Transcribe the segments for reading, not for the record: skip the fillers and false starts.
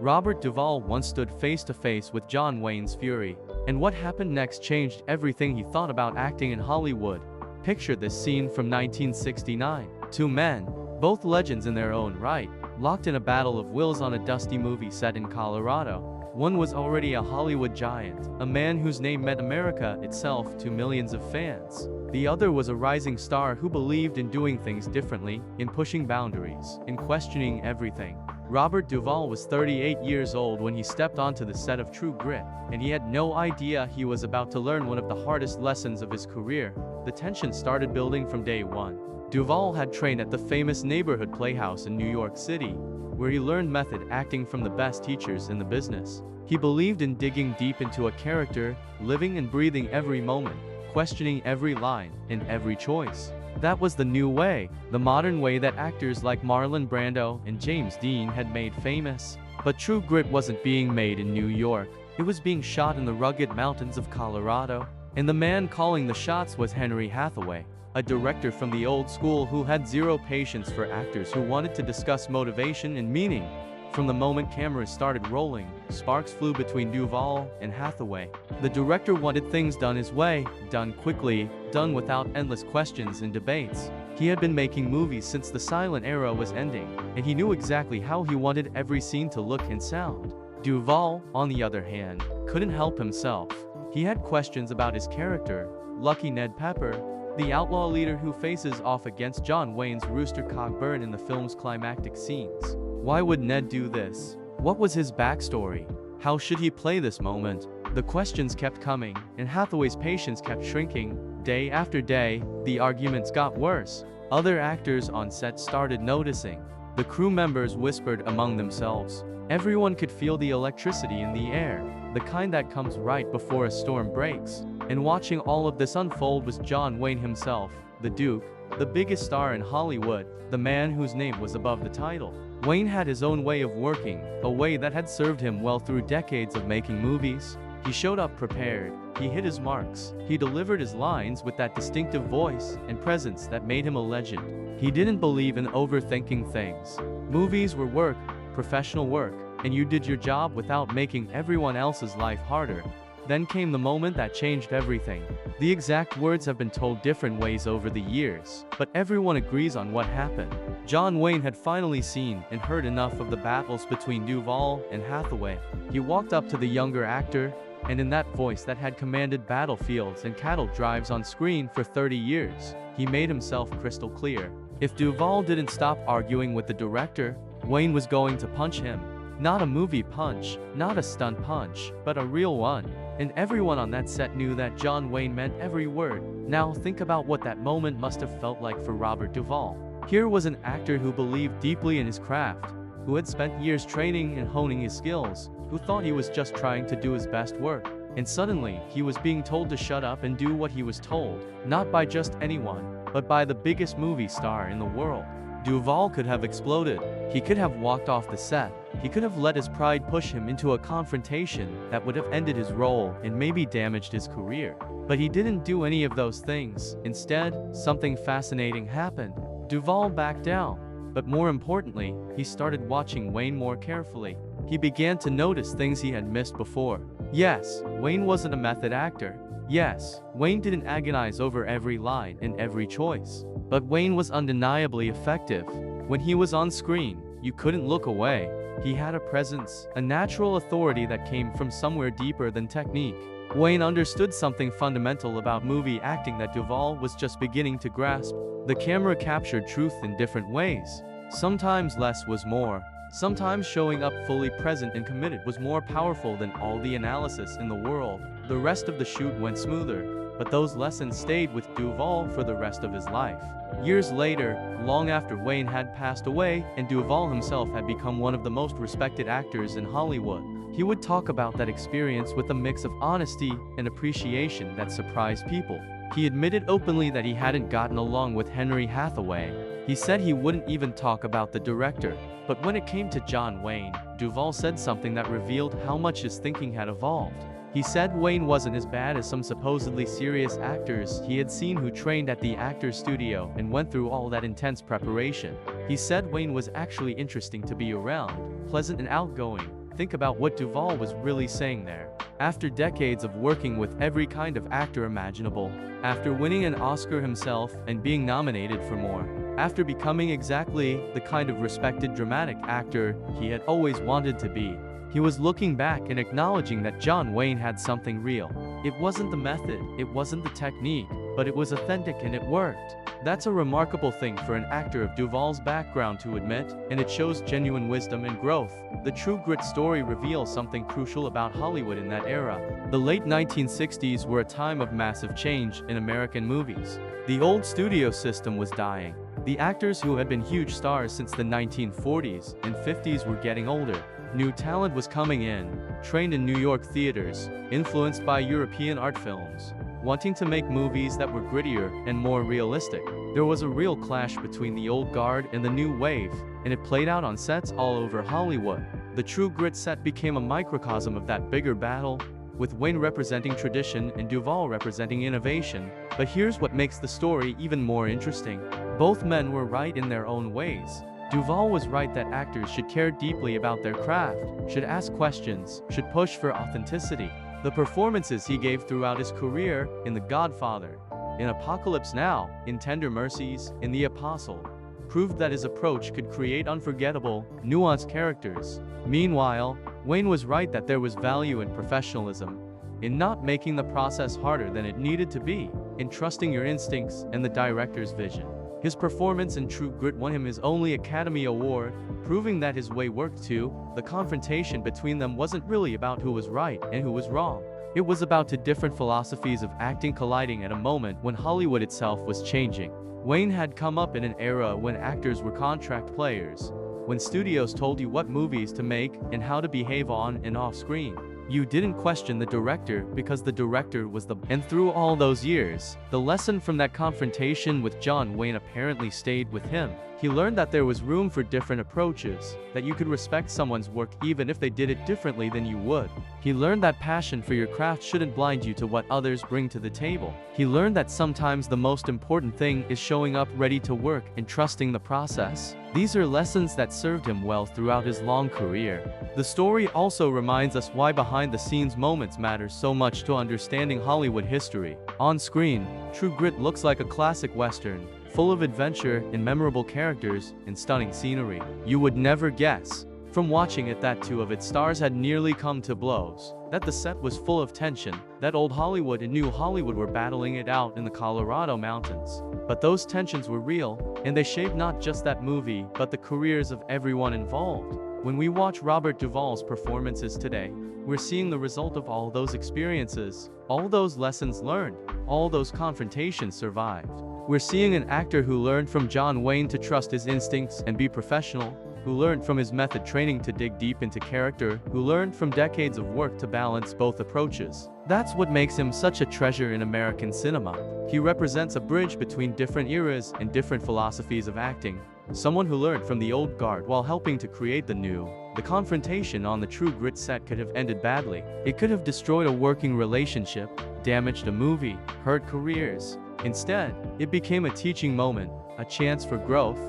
Robert Duvall once stood face to face with John Wayne's fury, and what happened next changed everything he thought about acting in Hollywood. Picture this scene from 1969. Two men, both legends in their own right, locked in a battle of wills on a dusty movie set in Colorado. One was already a Hollywood giant, a man whose name meant America itself to millions of fans. The other was a rising star who believed in doing things differently, in pushing boundaries, in questioning everything. Robert Duvall was 38 years old when he stepped onto the set of True Grit, and he had no idea he was about to learn one of the hardest lessons of his career. The tension started building from day one. Duvall had trained at the famous neighborhood playhouse in New York City, where he learned method acting from the best teachers in the business. He believed in digging deep into a character, living and breathing every moment, questioning every line and every choice. That was the new way, the modern way that actors like Marlon Brando and James Dean had made famous. But True Grit wasn't being made in New York. It was being shot in the rugged mountains of Colorado. And the man calling the shots was Henry Hathaway, a director from the old school who had zero patience for actors who wanted to discuss motivation and meaning. From the moment cameras started rolling, sparks flew between Duvall and Hathaway. The director wanted things done his way, done quickly, done without endless questions and debates. He had been making movies since the silent era was ending, and he knew exactly how he wanted every scene to look and sound. Duvall, on the other hand, couldn't help himself. He had questions about his character, Lucky Ned Pepper, the outlaw leader who faces off against John Wayne's Rooster Cogburn in the film's climactic scenes. Why would Ned do this? What was his backstory? How should he play this moment? The questions kept coming, and Hathaway's patience kept shrinking. Day after day, the arguments got worse. Other actors on set started noticing. The crew members whispered among themselves. Everyone could feel the electricity in the air, the kind that comes right before a storm breaks. And watching all of this unfold was John Wayne himself, the Duke, the biggest star in Hollywood, the man whose name was above the title. Wayne had his own way of working, a way that had served him well through decades of making movies. He showed up prepared, he hit his marks, he delivered his lines with that distinctive voice and presence that made him a legend. He didn't believe in overthinking things. Movies were work, professional work, and you did your job without making everyone else's life harder. Then came the moment that changed everything. The exact words have been told different ways over the years, but everyone agrees on what happened. John Wayne had finally seen and heard enough of the battles between Duvall and Hathaway. He walked up to the younger actor, and in that voice that had commanded battlefields and cattle drives on screen for 30 years, he made himself crystal clear. If Duvall didn't stop arguing with the director, Wayne was going to punch him. Not a movie punch, not a stunt punch, but a real one. And everyone on that set knew that John Wayne meant every word. Now think about what that moment must have felt like for Robert Duvall. Here was an actor who believed deeply in his craft, who had spent years training and honing his skills, who thought he was just trying to do his best work. And suddenly, he was being told to shut up and do what he was told, not by just anyone, but by the biggest movie star in the world. Duvall could have exploded. He could have walked off the set. He could have let his pride push him into a confrontation that would have ended his role and maybe damaged his career. But he didn't do any of those things. Instead, something fascinating happened. Duvall backed down. But more importantly, he started watching Wayne more carefully. He began to notice things he had missed before. Yes, Wayne wasn't a method actor. Yes, Wayne didn't agonize over every line and every choice. But Wayne was undeniably effective. When he was on screen, you couldn't look away. He had a presence, a natural authority that came from somewhere deeper than technique. Wayne understood something fundamental about movie acting that Duvall was just beginning to grasp. The camera captured truth in different ways. Sometimes less was more. Sometimes showing up fully present and committed was more powerful than all the analysis in the world. The rest of the shoot went smoother, but those lessons stayed with Duvall for the rest of his life. Years later, long after Wayne had passed away and Duvall himself had become one of the most respected actors in Hollywood, he would talk about that experience with a mix of honesty and appreciation that surprised people. He admitted openly that he hadn't gotten along with Henry Hathaway. He said he wouldn't even talk about the director. But when it came to John Wayne, Duvall said something that revealed how much his thinking had evolved. He said Wayne wasn't as bad as some supposedly serious actors he had seen who trained at the actor's studio and went through all that intense preparation. He said Wayne was actually interesting to be around, pleasant and outgoing, Think about what Duvall was really saying there. After decades of working with every kind of actor imaginable, after winning an Oscar himself and being nominated for more, after becoming exactly the kind of respected dramatic actor he had always wanted to be, he was looking back and acknowledging that John Wayne had something real. It wasn't the method, it wasn't the technique, but it was authentic and it worked. That's a remarkable thing for an actor of Duvall's background to admit, and it shows genuine wisdom and growth. The True Grit story reveals something crucial about Hollywood in that era. The late 1960s were a time of massive change in American movies. The old studio system was dying. The actors who had been huge stars since the 1940s and 50s were getting older. New talent was coming in, trained in New York theaters, influenced by European art films, wanting to make movies that were grittier and more realistic. There was a real clash between the old guard and the new wave, and it played out on sets all over Hollywood. The True Grit set became a microcosm of that bigger battle, with Wayne representing tradition and Duvall representing innovation. But here's what makes the story even more interesting. Both men were right in their own ways. Duvall was right that actors should care deeply about their craft, should ask questions, should push for authenticity. The performances he gave throughout his career, in The Godfather, in Apocalypse Now, in Tender Mercies, in The Apostle, proved that his approach could create unforgettable, nuanced characters. Meanwhile, Wayne was right that there was value in professionalism, in not making the process harder than it needed to be, in trusting your instincts and the director's vision. His performance in True Grit won him his only Academy Award, proving that his way worked too. The confrontation between them wasn't really about who was right and who was wrong. It was about two different philosophies of acting colliding at a moment when Hollywood itself was changing. Wayne had come up in an era when actors were contract players, when studios told you what movies to make and how to behave on and off screen. You didn't question the director because the director was the. And through all those years, the lesson from that confrontation with John Wayne apparently stayed with him. He learned that there was room for different approaches, that you could respect someone's work even if they did it differently than you would. He learned that passion for your craft shouldn't blind you to what others bring to the table. He learned that sometimes the most important thing is showing up ready to work and trusting the process. These are lessons that served him well throughout his long career. The story also reminds us why behind-the-scenes moments matter so much to understanding Hollywood history. On screen, True Grit looks like a classic Western, full of adventure and memorable characters and stunning scenery. You would never guess, from watching it, that two of its stars had nearly come to blows, that the set was full of tension, that old Hollywood and new Hollywood were battling it out in the Colorado mountains. But those tensions were real, and they shaped not just that movie, but the careers of everyone involved. When we watch Robert Duvall's performances today, we're seeing the result of all those experiences, all those lessons learned, all those confrontations survived. We're seeing an actor who learned from John Wayne to trust his instincts and be professional, who learned from his method training to dig deep into character, who learned from decades of work to balance both approaches. That's what makes him such a treasure in American cinema. He represents a bridge between different eras and different philosophies of acting. Someone who learned from the old guard while helping to create the new. The confrontation on the True Grit set could have ended badly. It could have destroyed a working relationship, damaged a movie, hurt careers. Instead, it became a teaching moment, a chance for growth,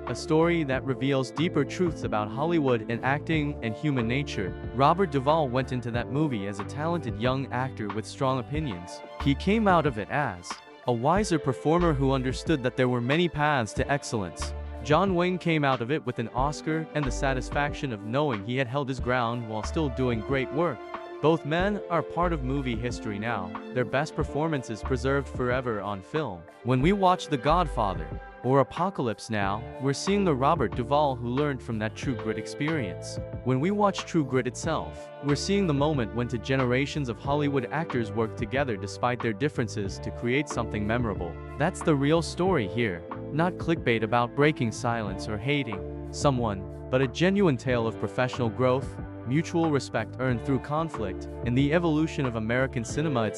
a story that reveals deeper truths about Hollywood and acting and human nature. Robert Duvall went into that movie as a talented young actor with strong opinions. He came out of it as a wiser performer who understood that there were many paths to excellence. John Wayne came out of it with an Oscar and the satisfaction of knowing he had held his ground while still doing great work. Both men are part of movie history now, their best performances preserved forever on film. When we watch The Godfather or Apocalypse Now, we're seeing the Robert Duvall who learned from that True Grit experience. When we watch True Grit itself, we're seeing the moment when two generations of Hollywood actors worked together despite their differences to create something memorable. That's the real story here, not clickbait about breaking silence or hating someone, but a genuine tale of professional growth, mutual respect earned through conflict, and the evolution of American cinema itself.